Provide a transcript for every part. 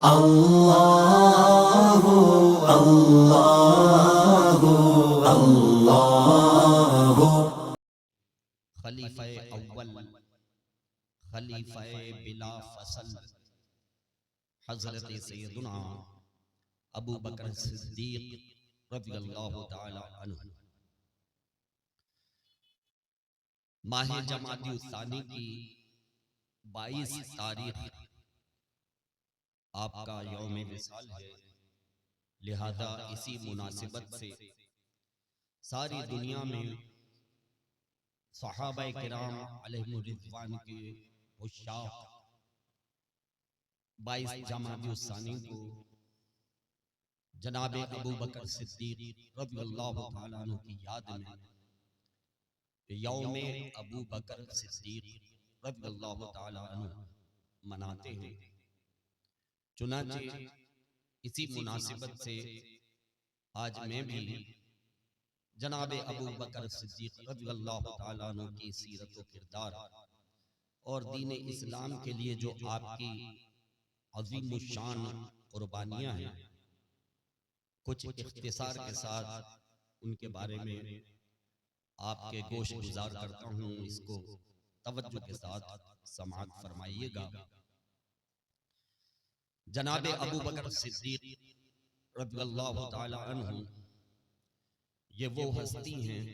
اللہ اللہ اللہ خلیفہ اول، خلیفہ بلا فصل، حضرت سیدنا ابو بکر صدیق رضی اللہ تعالی عنہ۔ ماہ جمادی الثانی کی 22 تاریخ آپ کا یوم وصال ہے، لہذا اسی مناسبت سے ساری دنیا میں صحابہ کرام علیہم الرضوان کے عشاق 22 جمادی الثانی کو جناب ابو بکر صدیق رضی اللہ تعالیٰ عنہ کی یاد میں یوم ابو بکر صدیق رضی اللہ تعالیٰ عنہ مناتے ہیں۔ چنانچہ اسی مناسبت سے آج میں بھی جناب ابو بکر صدیق رضی اللہ تعالیٰ عنہ کی سیرت و کردار اور دین اسلام کے لیے جو آپ کی عظیم الشان قربانیاں ہیں، کچھ اختصار کے ساتھ ان کے بارے میں آپ کے گوش گزار کرتا ہوں، اس کو توجہ کے ساتھ سماعت فرمائیے گا۔ جناب ابو بکر صدیق رضی اللہ تعالی عنہ یہ وہ ہستی ہیں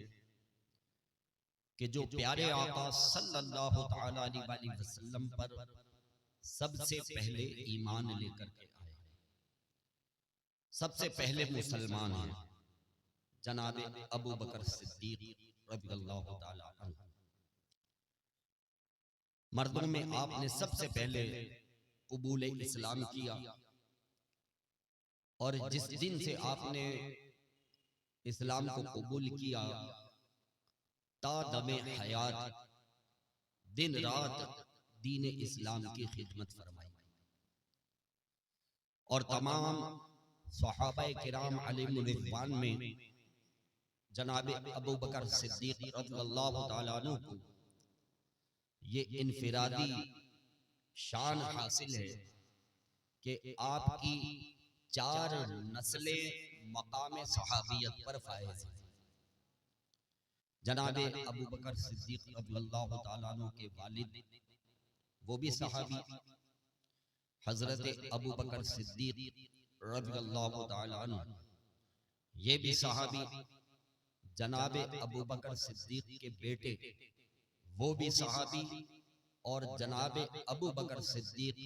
کہ جو پیارے آقا صلی اللہ تعالی علیہ وسلم پر سب سے پہلے ایمان لے کر کے آئے، سب سے پہلے مسلمان ہیں جناب ابو بکر صدیق رضی اللہ تعالی عنہ۔ مردوں میں آپ نے سب سے پہلے قبول اسلام کیا، اور جس دن سے آپ نے اسلام کو قبول کیا تا دم حیات دن رات دین اسلام کی خدمت فرمائی، اور تمام صحابہ کرام علیہم الرضوان میں جناب ابو بکر صدیق رضی اللہ تعالیٰ عنہ کو یہ انفرادی شان حاصل ہے کہ آپ کی 4 نسلیں مقام صحابیت پر فائز ہیں۔ جناب ابو بکر صدیق رضی اللہ تعالیٰ عنہ کے والد وہ بھی صحابی، حضرت ابو بکر صدیق رضی اللہ تعالیٰ عنہ یہ بھی صحابی، جناب ابو بکر صدیق کے بیٹے وہ بھی صحابی، اور جناب ابو بکر صدیق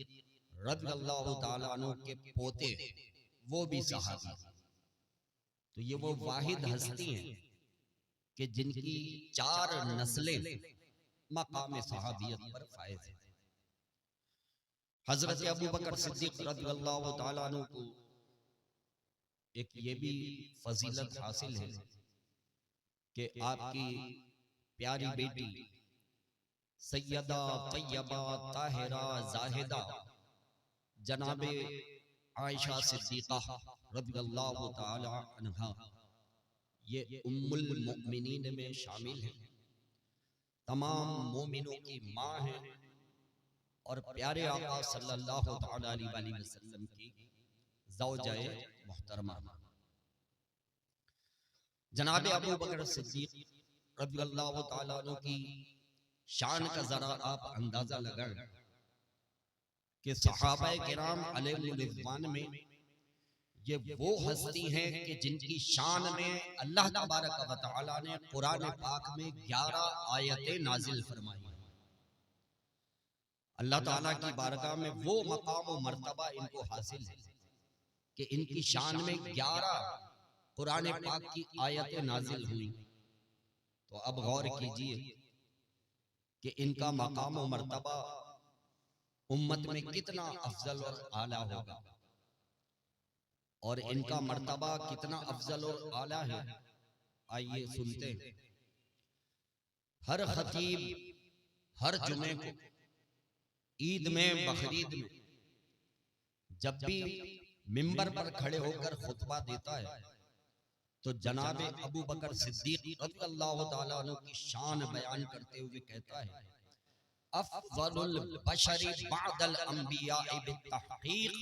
رضی اللہ تعالیٰ عنہ کے پوتے وہ بھی صحابی۔ تو یہ وہ واحد ہستی ہیں کہ جن کی 4 نسلیں مقام صحابیت پر فائز ہیں۔ حضرت ابو بکر صدیق رضی اللہ تعالیٰ عنہ کو ایک یہ بھی فضیلت حاصل ہے کہ آپ کی پیاری بیٹی سیدہ طیبہ طاہرہ زاہدہ جناب عائشہ صدیقہ رضی اللہ تعالی عنہا یہ ام المؤمنین میں شامل ہیں، تمام مومنوں کی ماں ہیں، اور پیارے آقا صلی اللہ تعالی علیہ وسلم کی زوجہ محترمہ۔ جناب ابو بکر صدیق رضی اللہ تعالی عنہ کی شان کا ذرا آپ اندازہ لگائیں کہ صحابہ کرام علیہم الرضوان میں یہ وہ ہستی ہیں کہ جن کی شان میں اللہ تبارک و تعالی نے قرآن پاک میں 11 آیتیں نازل فرمائی۔ اللہ تعالیٰ کی بارگاہ میں وہ مقام و مرتبہ ان کو حاصل ہے کہ ان کی شان میں 11 قرآن پاک کی آیتیں نازل ہوئی۔ تو اب غور کیجئے کہ ان کا مقام و مرتبہ امت میں کتنا افضل اور اعلیٰ ہوگا، اور ان کا مرتبہ کتنا افضل اور اعلیٰ ہے۔ آئیے سنتے ہیں۔ ہر خطیب ہر جمعے کو عید میں بقرعید میں جب بھی منبر پر کھڑے ہو کر خطبہ دیتا ہے تو جناب ابو بکر صدیق رضی اللہ تعالیٰ عنہ کی شان بیان کرتے ہوئے کہتا ہے افضل البشر بعد الانبیاء بالتحقیق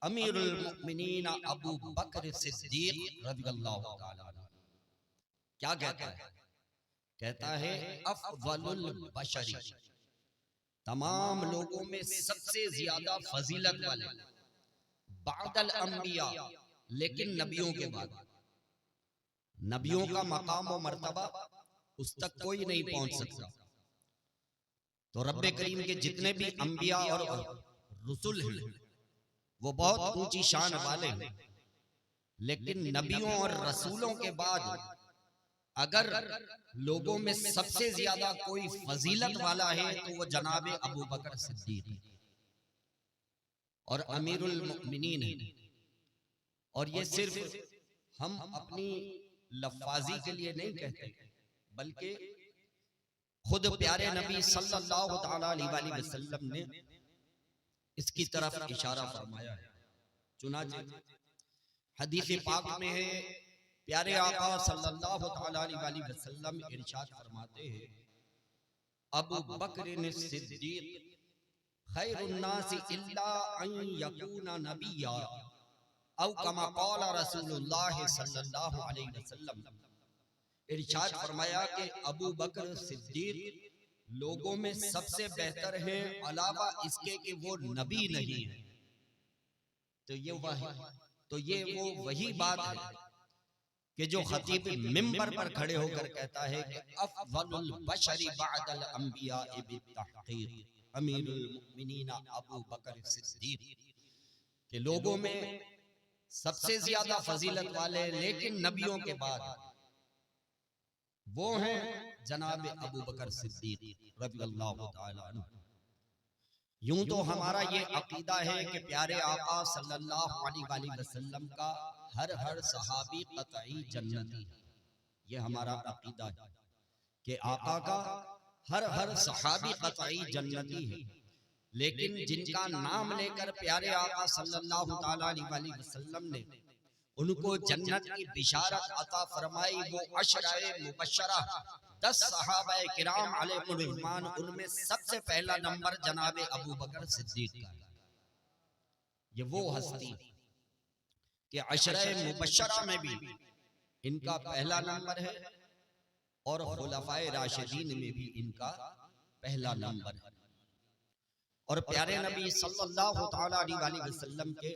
امیر المؤمنین ابو بکر صدیق رضی اللہ تعالی عنہ کیا کہتا ہے؟ کہتا ہے افضل البشر، تمام لوگوں میں سب سے زیادہ فضیلت والے، بعد الانبیاء، لیکن نبیوں کے بعد، نبیوں کا مقام و مرتبہ اس تک کوئی نہیں پہنچ سکتا. تو رب کریم کے جتنے بھی انبیاء اور رسول ہیں وہ بہت اونچی شان والے ہیں، لیکن نبیوں اور رسولوں کے بعد اگر لوگوں میں سب سے زیادہ کوئی فضیلت والا ہے تو وہ جناب ابو بکر صدیق اور امیر المؤمنین ہیں. اور یہ صرف ہم اپنی لفاظی کے لیے نہیں کہتے، بلکہ خود پیارے نبی صلی اللہ تعالی علیہ وسلم نے اس کی طرف اشارہ فرمایا ہے. چنانچہ حدیث پاک میں ہے، پیارے آقا صلی اللہ تعالی علیہ وسلم ارشاد فرماتے ہیں، ابو بکر صدیق خیر الناس الا ان یکون نبیا او کما قال رسول اللہ صلی اللہ علیہ وسلم. ارشاد فرمایا کہ ابو بکر صدیق لوگوں میں سب سے بہتر ہیں علاوہ اس کے کہ وہ نبی نہیں ہے. تو یہ وہ وہی بات ہے کہ جو خطیب منبر پر کھڑے ہو کر کہتا ہے کہ افضل البشر بعد الانبیاء بالتحقیق امیر المؤمنین ابو بکر صدیق، کہ لوگوں میں سب سے زیادہ فضیلت والے لیکن نبیوں کے بعد وہ ہیں جناب ابو بکر صدیق رضی اللہ تعالی عنہ. یوں تو ہمارا یہ عقیدہ ہے کہ پیارے آقا صلی اللہ علیہ وسلم کا ہر صحابی قطعی جنتی ہے. یہ ہمارا عقیدہ ہے کہ آقا کا ہر صحابی قطعی جنتی ہے، لیکن جن کا نام لے کر پیارے آقا صلی اللہ تعالی علیہ وسلم نے ان کو جنت کی بشارت عطا فرمائی، وہ عشرہ مبشرہ 10 صحابہ کرام علیہم الرضوان، ان میں سب سے پہلا نمبر جناب ابو بکر صدیق کا ہے. یہ وہ ہستی کہ عشرہ مبشرہ میں بھی ان کا پہلا نمبر ہے اور خلفائے راشدین میں بھی ان کا پہلا نمبر ہے. اور پیارے نبی صلی اللہ تعالی علیہ وسلم کے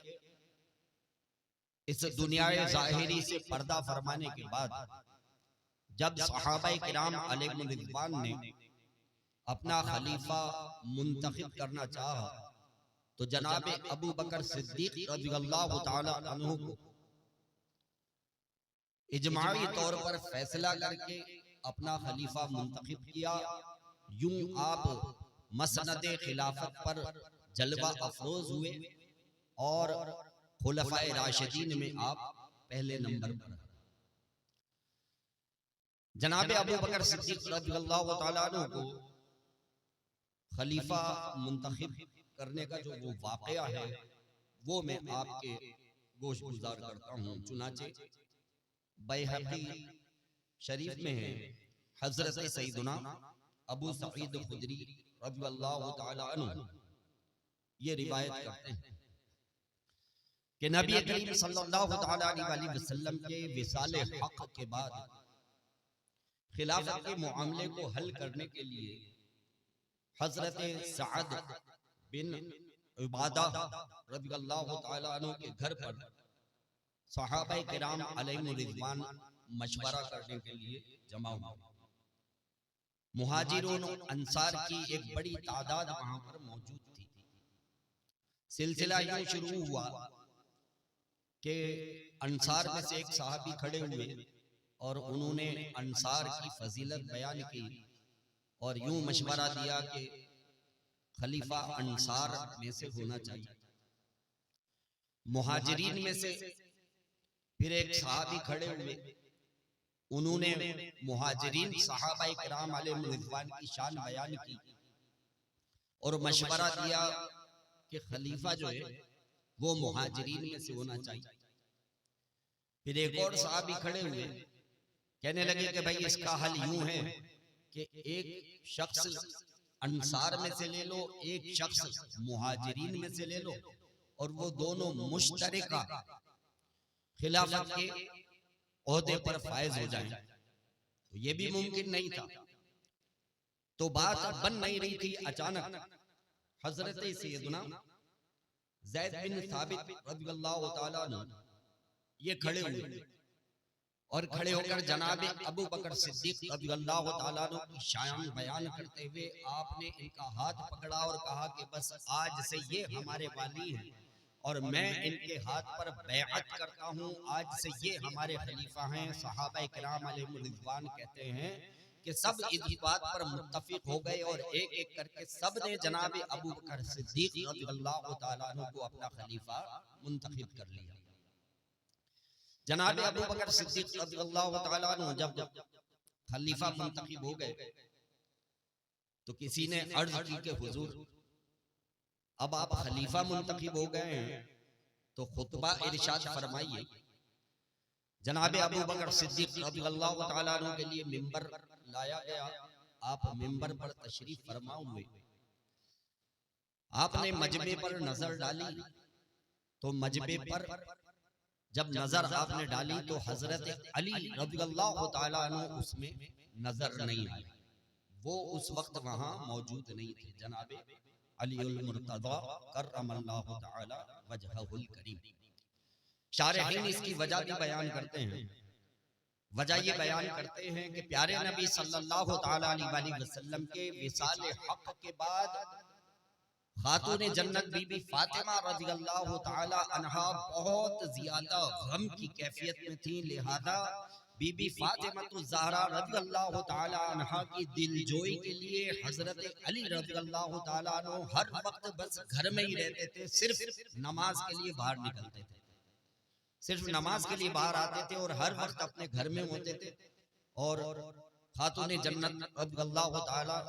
اس دنیا ظاہری سے پردہ فرمانے کے بعد جب صحابہ کرام علیہم الرضوان نے اپنا خلیفہ منتخب کرنا چاہا تو جناب ابو بکر صدیق رضی اللہ تعالی عنہ کو اجماعی طور پر فیصلہ کر کے اپنا خلیفہ منتخب کیا. یوں آپ مسند خلافت پر جلوہ افروز ہوئے اور خلفائے راشدین میں آپ پہلے نمبر پر. جناب ابو بکر صدیق رضی اللہ تعالیٰ عنہ کو خلیفہ منتخب کرنے کا جو وہ واقعہ ہے وہ میں آپ کے گوش گزار کرتا ہوں. چنانچہ بیہقی شریف میں ہے، حضرت سیدنا ابو سعید خدری رضی اللہ تعالیٰ عنہ یہ روایت کرتے ہیں کہ نبی کریم صلی اللہ تعالیٰ علیہ وسلم کے وصال حق کے بعد خلافت کے معاملے کو حل کرنے کے لیے حضرت سعد بن عبادہ رضی اللہ تعالیٰ عنہ کے گھر پر صحابہ کرام علیہم الرضوان مشورہ کرنے کے لیے جمع ہوئے. مہاجرون انصار کی ایک بڑی تعداد وہاں پر موجود تھی. سلسلہ یوں شروع ہوا کہ انصار میں سے ایک صحابی کھڑے ہوئے اور انہوں نے انصار کی فضیلت بیان کی اور یوں مشورہ دیا کہ خلیفہ انصار میں سے ہونا چاہیے. مہاجرین میں سے پھر ایک صحابی کھڑے ہوئے، انہوں نے مہاجرین صحابہ کرام علیہم الرضوان کی شان بیان کی اور مشورہ دیا کہ خلیفہ جو ہے وہ مہاجرین میں سے ہونا چاہیے. پھر ایک اور صحابی کھڑے ہوئے، کہنے لگے کہ بھائی اس کا حل یوں ہے کہ ایک شخص انصار میں سے لے لو، ایک شخص مہاجرین میں سے لے لو اور وہ دونوں مشترکہ خلافت کے عہدے پر فائز ہو جائیں، تو یہ بھی ممکن نہیں تھا۔ تو بات بن نہیں رہی تھی، اچانک حضرت سیدنا زید بن ثابت رضی اللہ تعالیٰ عنہ یہ کھڑے ہوئے، اور کھڑے ہو کر جناب ابو بکر صدیق رضی اللہ تعالیٰ عنہ کی شان بیان کرتے ہوئے آپ نے ان کا ہاتھ پکڑا اور کہا کہ بس آج سے یہ ہمارے والی ہیں اور میں ان کے ہاتھ پر بیعت کرتا ہوں، آج سے یہ ہمارے خلیفہ ہیں۔ صحابہ کرام علیہم رضوان کہتے ہیں کہ سب اس بات پر متفق ہو گئے اور ایک ایک کر کے سب نے جناب ابو بکر صدیق رضی اللہ تعالیٰ عنہ کو اپنا خلیفہ منتخب کر لیا۔ جناب ابو بکر صدیق رضی اللہ تعالیٰ عنہ جب خلیفہ منتخب ہو گئے تو کسی نے عرض کی کہ حضور اب آپ خلیفہ منتخب ہو گئے ہیں تو خطبہ ارشاد فرمائیے۔ جناب ابو بکر صدیق رضی اللہ تعالیٰ عنہ کے لیے ممبر لایا گیا، آپ ممبر پر تشریف فرما ہوئے، آپ نے مجمع پر نظر ڈالی تو مجمع پر جب نظر آپ نے ڈالی تو حضرت علی رضی اللہ تعالیٰ عنہ اس میں نظر نہیں آئے، وہ اس وقت وہاں موجود نہیں تھے، جناب علی المرتضی کرم اللہ تعالی وجہہ الکریم۔ شارحین اس کی وجہ بھی بیان کرتے ہیں، وجہ یہ بیان کرتے ہیں کہ پیارے نبی صلی اللہ تعالی علیہ وسلم کے وصال حق کے بعد خاتون جنت بی بی فاطمہ رضی اللہ تعالی عنہا بہت زیادہ غم کی کیفیت میں تھی، لہذا بی بی فاطمہ الزہرا رضی اللہ تعالی عنہا کی دل جوئی کے لیے حضرت علی رضی اللہ تعالی عنہ ہر وقت بس گھر میں ہی رہتے تھے، صرف نماز کے لیے باہر نکلتے تھے، صرف نماز کے لیے باہر آتے تھے اور ہر وقت اپنے گھر میں ہوتے تھے، اور خاتون جنت رضی اللہ تعالی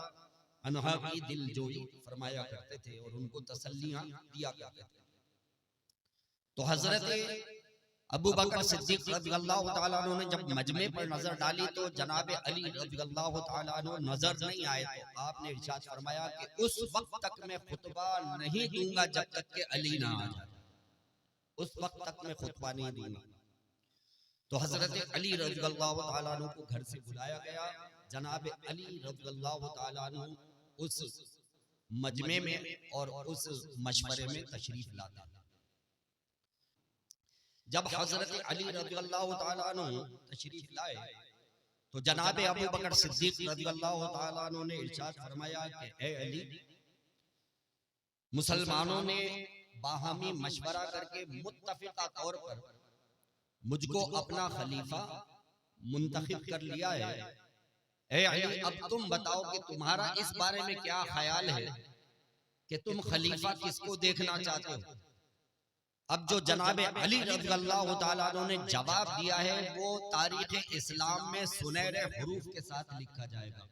عنہا کی دل جوئی فرمایا کرتے تھے اور ان کو تسلیاں دیا کرتے تھے۔ تو حضرت ابو بکر صدیق رضی اللہ تعالیٰ عنہ نے جب مجمع پر نظر ڈالی تو جناب علی رضی اللہ تعالیٰ عنہ نظر نہیں آئے، تو آپ نے ارشاد فرمایا کہ اس وقت تک میں خطبہ نہیں دوں گا جب تک کہ علی نہ آ جائے، اس وقت تک میں خطبہ نہیں دوں گا۔ تو حضرت علی رضی اللہ تعالیٰ عنہ کو گھر سے بلایا گیا، جناب علی رضی اللہ تعالیٰ عنہ اس مجمع میں اور اس مشورے میں تشریف لاتا۔ جب حضرت علی رضی اللہ تعالیٰ عنہ تشریف لائے تو جناب ابو بکر صدیق رضی اللہ تعالیٰ عنہ نے ارشاد فرمایا کہ اے علی، مسلمانوں نے باہمی مشورہ کر کے متفقہ طور پر مجھ کو اپنا خلیفہ منتخب کر لیا ہے، اے علی اب تم بتاؤ کہ تمہارا اس بارے میں کیا خیال ہے کہ تم خلیفہ کس کو دیکھنا چاہتے ہو۔ اب جو جناب علی رضی اللہ تعالیٰ عنہ نے جواب دیا ہے وہ تاریخ اسلام میں سنہرے حروف کے ساتھ لکھا جائے گا۔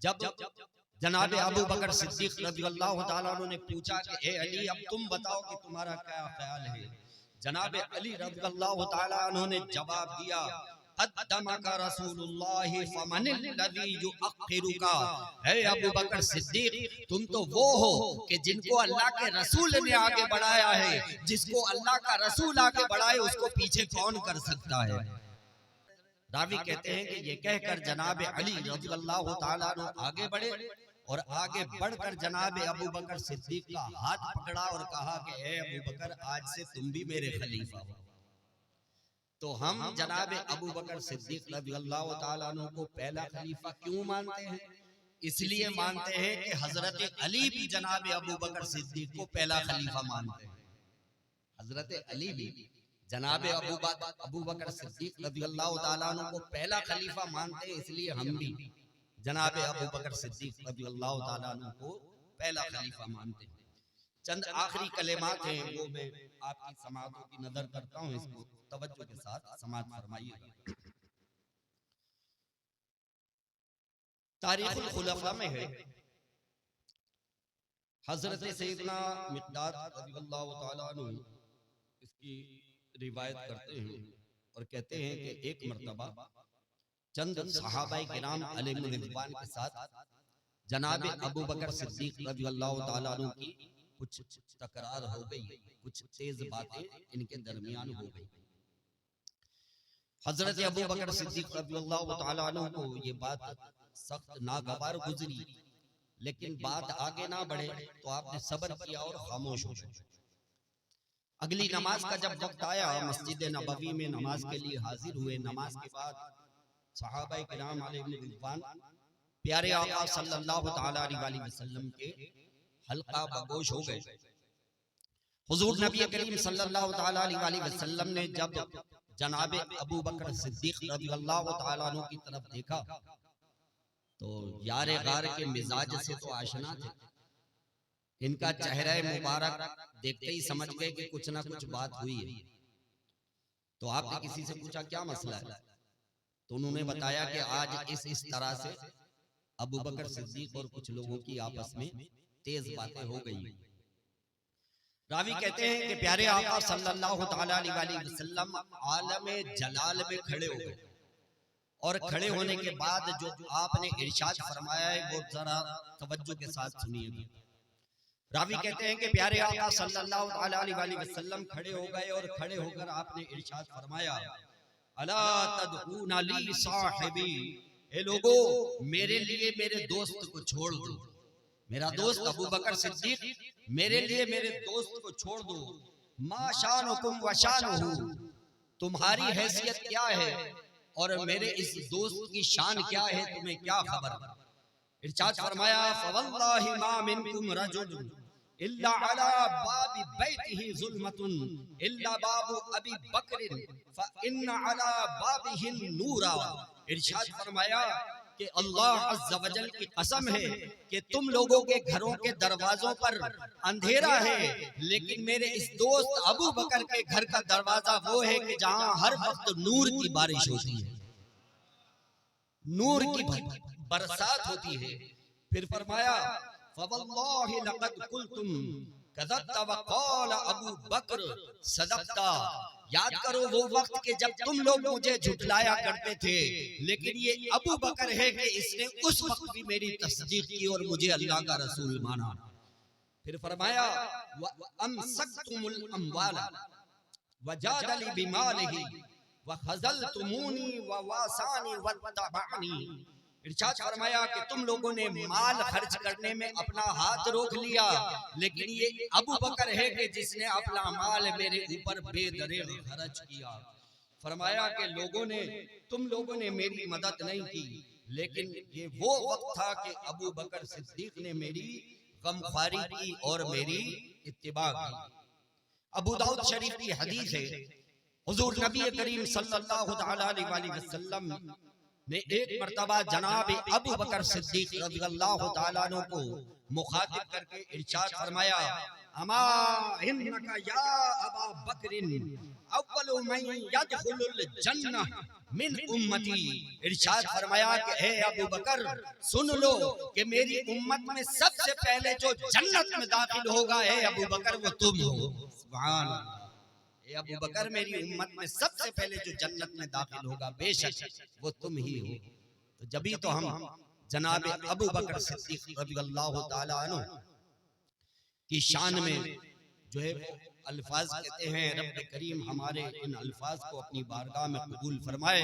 جب جناب ابو بکر صدیق رضی اللہ تعالیٰ عنہ نے پوچھا کہ اے علی اب تم بتاؤ کہ تمہارا کیا خیال ہے، جناب علی رضی اللہ تعالیٰ عنہ نے جواب دیا قدمک رسول اللہ فمن الذی یؤخرک، اے ابو بکر صدیق تم تو وہ ہو کہ جن کو اللہ کے رسول نے آگے بڑھایا ہے، جس کو اللہ کا رسول آگے بڑھائے اس کو پیچھے کون کر سکتا ہے۔ راوی کہتے ہیں کہ یہ کہہ کر جناب علی رضی اللہ تعالیٰ عنہ آگے بڑھے اور آگے بڑھ کر جناب ابو بکر صدیق کا ہاتھ پکڑا اور کہا کہ اے ابو بکر آج سے تم بھی میرے خلیفہ ہو۔ تو ہم جناب ابو بکر صدیق رضی اللہ تعالیٰ عنہ کو پہلا خلیفہ کیوں مانتے ہیں؟ اس لیے مانتے ہیں کہ حضرت علی بھی جناب ابو بکر صدیق کو پہلا خلیفہ مانتے ہیں، حضرت علی بھی جناب ابو بکر صدیق رضی اللہ تعالیٰ عنہ کو پہلا خلیفہ مانتے ہیں، اس لیے ہم بھی جناب ابو بکر صدیق رضی اللہ تعالیٰ عنہ کو پہلا خلیفہ مانتے ہیں۔ چند آخری کلمات ہیں وہ میں آپ کی سماعتوں کی نظر کرتا ہوں، اس کو توجہ کے ساتھ سماعت فرمائیے گا۔ تاریخ الخلفاء میں ہے، حضرت سیدنا مقداد رضی اللہ تعالیٰ عنہ اس کی روایت کرتے ہیں اور کہتے ہیں کہ ایک مرتبہ چند صحابہ کرام علیہم رضوان کے ساتھ جناب ابو بکر صدیق رضی اللہ تعالیٰ عنہ کی کچھ تکرار ہو گئی، کچھ تیز باتیں ان کے درمیان ہو گئی۔ حضرت ابو بکر صدیق رضی اللہ تعالیٰ عنہ کو یہ بات سخت ناگوار گزری، لیکن بات آگے نہ بڑھے تو آپ نے صبر کیا اور خاموش ہو گئے۔ اگلی نماز کا جب وقت آیا، مسجد نبوی میں نماز کے لیے حاضر ہوئے۔ نماز کے بعد صحابہ کرام علیہ رضوان پیارے آقا صلی اللہ تعالیٰ علیہ وسلم کے حلقہ بگوش ہو گئے۔ حضور نبی کریم صلی اللہ تعالیٰ علیہ وسلم نے جب جناب ابو بکر صدیق رضی اللہ تعالیٰ عنہ کی طرف دیکھا تو یار غار کے مزاج سے تو آشنا تھے، ان کا چہرہ مبارک دیکھتے ہی سمجھ گئے کہ کچھ نہ کچھ بات ہوئی ہے۔ تو آپ نے کسی سے پوچھا کیا مسئلہ ہے؟ تو انہوں نے بتایا کہ آج اس طرح سے ابو بکر صدیق اور کچھ لوگوں کی آپس میں تیز باتیں ہو گئی۔ راوی کہتے ہیں کہ پیارے آقا صلی اللہ تعالیٰ علیہ وسلم عالم جلال میں کھڑے ہو گئے، اور کھڑے ہونے کے بعد جو آپ نے ارشاد فرمایا ہے وہ ذرا توجہ کے ساتھ سنیے گا۔ راوی کہتے ہیں کہ پیارے آقا صلی اللہ تعالیٰ علیہ وسلم کھڑے ہو گئے، اور کھڑے ہو کر آپ نے ارشاد فرمایا الا تدعون لی صاحبی، اے لوگو میرے لیے میرے دوست کو چھوڑ دو، میرا دوست ابو بکر صدیق، میرے لیے میرے دوست کو چھوڑ دو۔ ما شانکم و شانہ، تمہاری حیثیت کیا ہے اور میرے اس دوست کی شان کیا ہے، تمہیں کیا خبر؟ ارشاد فرمایا فواللہ ما منکم رجل الا علی باب بیتہ ظلمۃ الا باب ابی بکر فان علی بابہ النور۔ ارشاد فرمایا کہ اللہ عز و جل کی قسم ہے کہ تم لوگوں کے گھروں کے دروازوں پر اندھیرا ہے، لیکن میرے اس دوست ابو بکر کے گھر کا دروازہ وہ ہے کہ جہاں ہر وقت نور کی بارش ہوتی ہے، نور کی برسات ہوتی ہے۔ پھر فرمایا فواللہ لقد قلتم کذبت وقال ابو بکر صدقتا، یاد کرو وہ وقت کہ جب تم لوگ مجھے جھٹلایا کرتے تھے، لیکن یہ ابو بکر ہے کہ اس نے اس وقت بھی میری تصدیق کی اور مجھے اللہ کا رسول مانا۔ پھر فرمایا وَأَمْسَكْتُمُ الْأَمْوَالَ وَجَادَلِ بِمَالِهِ وَخَزَلْتُمُونِي وَوَاسَانِي وَاتَّبَعْنِي۔ ارشاد فرمایا کہ تم لوگوں نے مال خرچ کرنے میں اپنا ہاتھ روک لیا، لیکن یہ ابو بکر ہے کہ جس نے اپنا مال میرے اوپر بے دریغ خرچ کیا۔ فرمایا کہ تم لوگوں نے میری مدد نہیں کی، لیکن یہ وہ وقت تھا کہ ابو بکر صدیق نے میری غمخواری کی اور میری اتباع کی۔ ابو داؤد شریف کی حدیث ہے، حضور نبی کریم صلی اللہ تعالیٰ علیہ وسلم نے ایک مرتبہ جناب ابو بکر صدیق رضی اللہ تعالیٰ عنہ کو مخاطب کر کے ارشاد فرمایا اما انکا یا ابا بکر اول من یدخل الجنہ من امتی۔ ارشاد فرمایا کہ اے ابو بکر سن لو کہ میری امت میں سب سے پہلے جو جنت میں داخل ہوگا اے ابو بکر وہ تم ہو۔ سبحان اللہ، اے ابو بکر میری امت میں سب سے پہلے جو جنت میں داخل ہوگا بے شک وہ تم ہی ہو۔ تو جبھی تو ہم جناب ابو بکر صدیق رضی اللہ تعالی عنہ کی شان میں جو ہے الفاظ کہتے ہیں، رب کریم ہمارے ان الفاظ کو اپنی بارگاہ میں قبول فرمائے،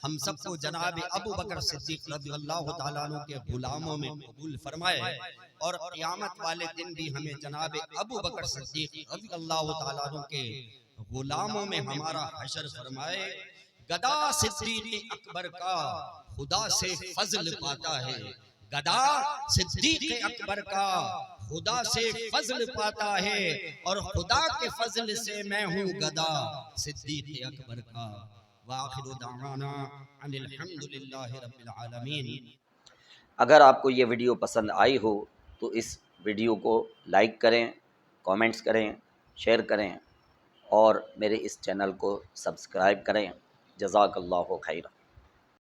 ہم سب کو جناب ابو بکر صدیق رضی اللہ تعالیٰ عنہ کے غلاموں میں قبول فرمائے، اور قیامت والے دن بھی ہمیں جناب ابو بکر صدیق رضی اللہ تعالیٰ عنہ کے غلاموں میں ہمارا حشر فرمائے۔ گدا صدیق اکبر کا خدا سے فضل پاتا ہے، گدا صدیق اکبر کا خدا سے فضل پاتا ہے، اور خدا کے فضل سے میں ہوں گدا صدیق اکبر کا۔ وآخر دعوانا ان الحمدللہ رب العالمین۔ اگر آپ کو یہ ویڈیو پسند آئی ہو تو اس ویڈیو کو لائک کریں، کامنٹس کریں، شیئر کریں، اور میرے اس چینل کو سبسکرائب کریں۔ جزاک اللہ خیر۔